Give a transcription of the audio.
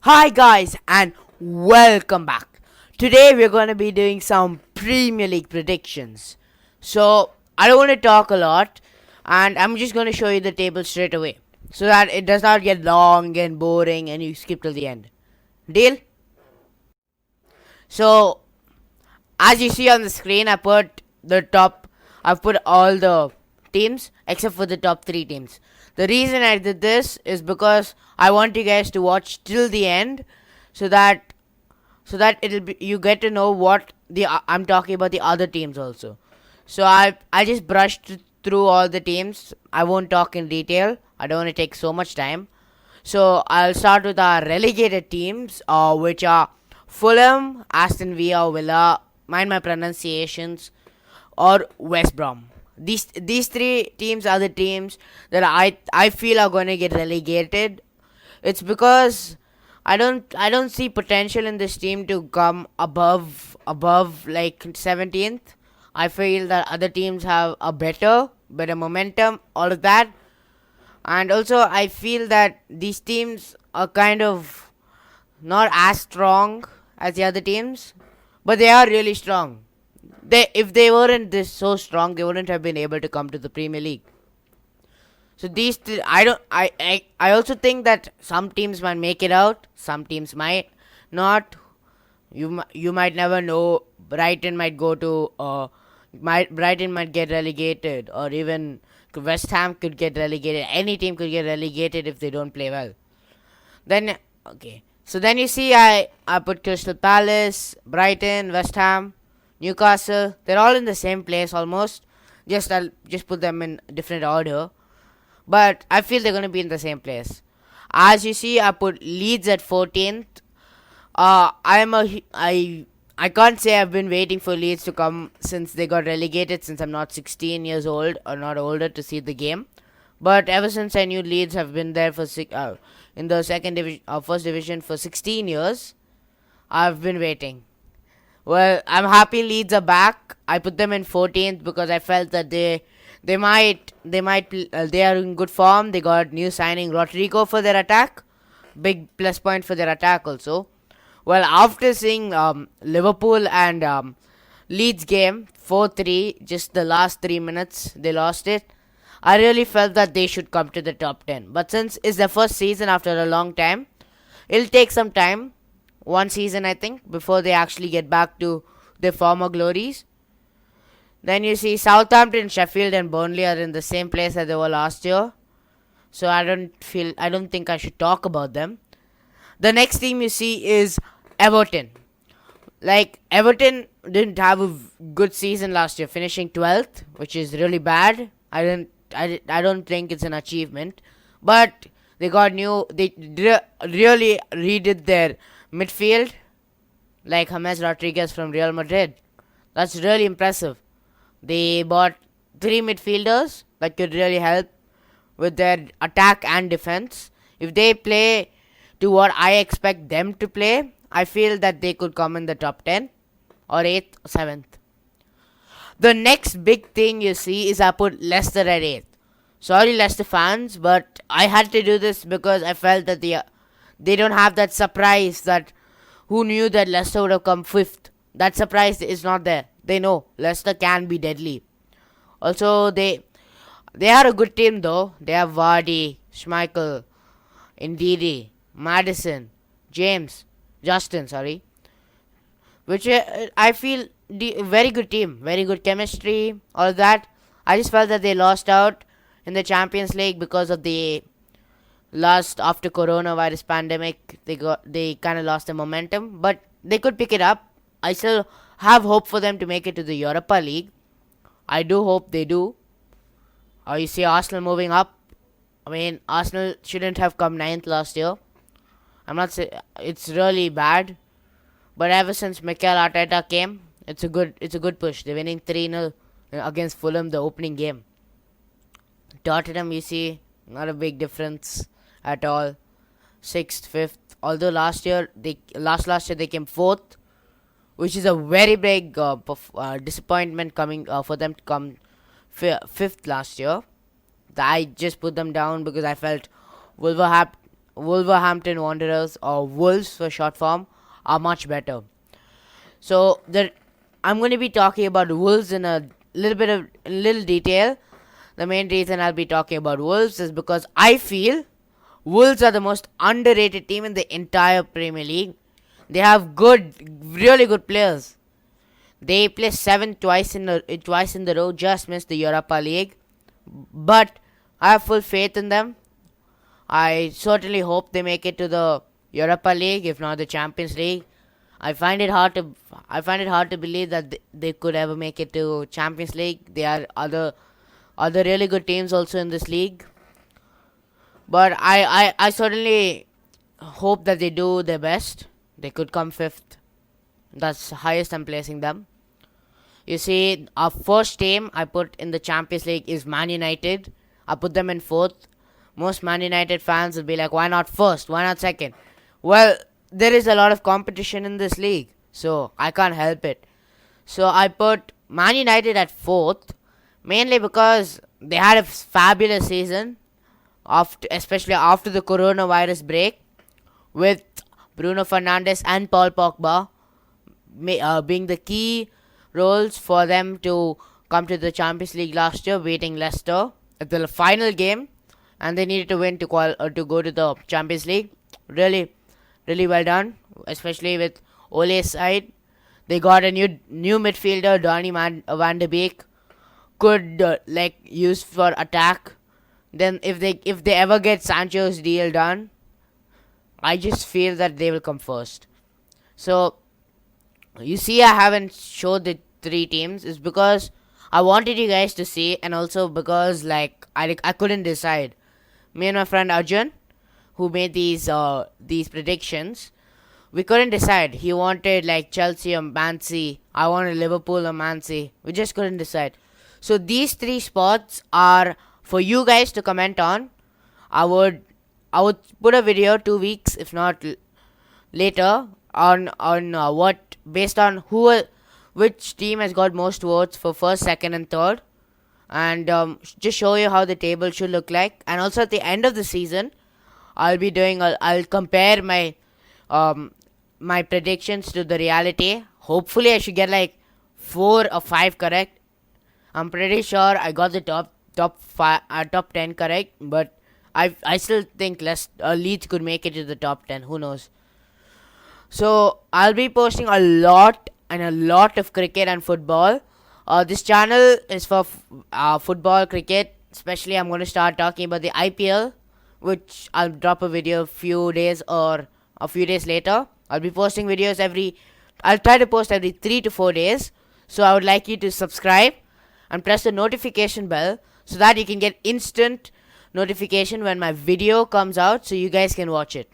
Hi guys and welcome back. Today we're going to be doing some Premier League predictions. So I don't want to talk a lot and I'm just going to show you the table straight away so that it does not get long and boring and you skip till the end. Deal? So as you see on the screen I've put all the teams except for the top 3 teams. The reason I did this is because I want you guys to watch till the end so that it'll be you get to know what the I'm talking about the other teams also. So I just brushed through all the teams. I won't talk in detail. I don't want to take so much time. So I'll start with our relegated teams, which are Fulham, Aston Villa, mind my pronunciations, or West Brom. These 3 teams are the teams that I feel are going to get relegated. It's because I don't see potential in this team to come above like 17th. I feel that other teams have a better momentum, all of that. And also I feel that these teams are kind of not as strong as the other teams, but they are really strong. If they weren't this so strong, they wouldn't have been able to come to the Premier League. So I don't I also think that some teams might make it out, some teams might not. You might never know. Brighton might go to Brighton might get relegated, or even West Ham could get relegated. Any team could get relegated if they don't play well. Then okay. So then you see I put Crystal Palace, Brighton, West Ham, Newcastle. They're all in the same place almost. I'll just put them in different order. But I feel they're going to be in the same place. As you see, I put Leeds at 14th. I can't say I've been waiting for Leeds to come since they got relegated, since I'm not 16 years old or not older to see the game. But ever since I knew Leeds have been there for in the first division for 16 years, I've been waiting. Well, I'm happy Leeds are back. I put them in 14th because I felt that they are in good form. They got new signing Rodrigo for their attack. Big plus point for their attack also. Well, after seeing Liverpool and Leeds game 4-3, just the last 3 minutes they lost it, I really felt that they should come to the top 10. But since it's the first season after a long time, it'll take some time. One season, I think, before they actually get back to their former glories. Then you see Southampton, Sheffield, and Burnley are in the same place as they were last year. So I don't think I should talk about them. The next team you see is Everton. Like, Everton didn't have a good season last year, finishing 12th, which is really bad. I don't think it's an achievement. But they really redid their midfield, like James Rodriguez from Real Madrid. That's really impressive. They bought 3 midfielders that could really help with their attack and defense. If they play to what I expect them to play, I feel that they could come in the top 10 or 8th or 7th. The next big thing you see is I put Leicester at 8th. Sorry, Leicester fans, but I had to do this because I felt that they don't have that surprise that who knew that Leicester would have come 5th. That surprise is not there. They know Leicester can be deadly. Also, they are a good team though. They have Vardy, Schmeichel, Ndidi, Madison, James, Justin, sorry. Which I feel very good team, very good chemistry, all that. I just felt that they lost out in the Champions League because of the last after coronavirus pandemic. They kind of lost their momentum, but they could pick it up. I still have hope for them to make it to the Europa League. I do hope they do. You see Arsenal moving up. I mean, Arsenal shouldn't have come 9th last year. I'm not saying it's really bad, but ever since Mikel Arteta came, it's a good push. They're winning 3-0 against Fulham the opening game. Tottenham, you see, not a big difference at all. 6th, 5th. Although last year they came 4th, which is a very big disappointment coming for them to come 5th last year. I just put them down because I felt Wolverhampton Wanderers, or Wolves for short form, are much better. So I'm going to be talking about Wolves in a little detail. The main reason I'll be talking about Wolves is because I feel Wolves are the most underrated team in the entire Premier League. They have really good players. They placed 7th twice in the row, just missed the Europa League. But I have full faith in them. I certainly hope they make it to the Europa League, if not the Champions League. I find it hard to believe that they could ever make it to Champions League. There are other really good teams also in this league. But I certainly hope that they do their best. They could come 5th. That's the highest I'm placing them. You see, our first team I put in the Champions League is Man United. I put them in 4th. Most Man United fans will be like, why not 1st? Why not 2nd? Well, there is a lot of competition in this league, so I can't help it. So I put Man United at 4th, mainly because they had a fabulous season, especially after the coronavirus break, with Bruno Fernandes and Paul Pogba being the key roles for them to come to the Champions League last year, beating Leicester at the final game, and they needed to win to go to the Champions League. Really well done, especially with Ole's side. They got a new midfielder, Donny van de Beek, could use for attack. Then if they ever get Sancho's deal done, I just feel that they will come first. So you see, I haven't showed the 3 teams is because I wanted you guys to see, and also because I couldn't decide. Me and my friend Arjun, who made these predictions, we couldn't decide. He wanted Chelsea or Man City. I wanted Liverpool or Man City. We just couldn't decide. So these 3 spots are for you guys to comment on. I would put a video 2 weeks, if not later, on what, based on which team has got most votes for 1st, 2nd, and 3rd. And just show you how the table should look like. And also at the end of the season, I'll compare my my predictions to the reality. Hopefully I should get 4 or 5 correct. I'm pretty sure I got the top 10 correct, but I still think Leeds could make it to the top 10. Who knows? So I'll be posting a lot of cricket and football. This channel is for football, cricket. Especially, I'm going to start talking about the IPL, which I'll drop a video a few days later. I'll be posting videos I'll try to post every 3 to 4 days. So I would like you to subscribe and press the notification bell so that you can get instant notification when my video comes out, so you guys can watch it.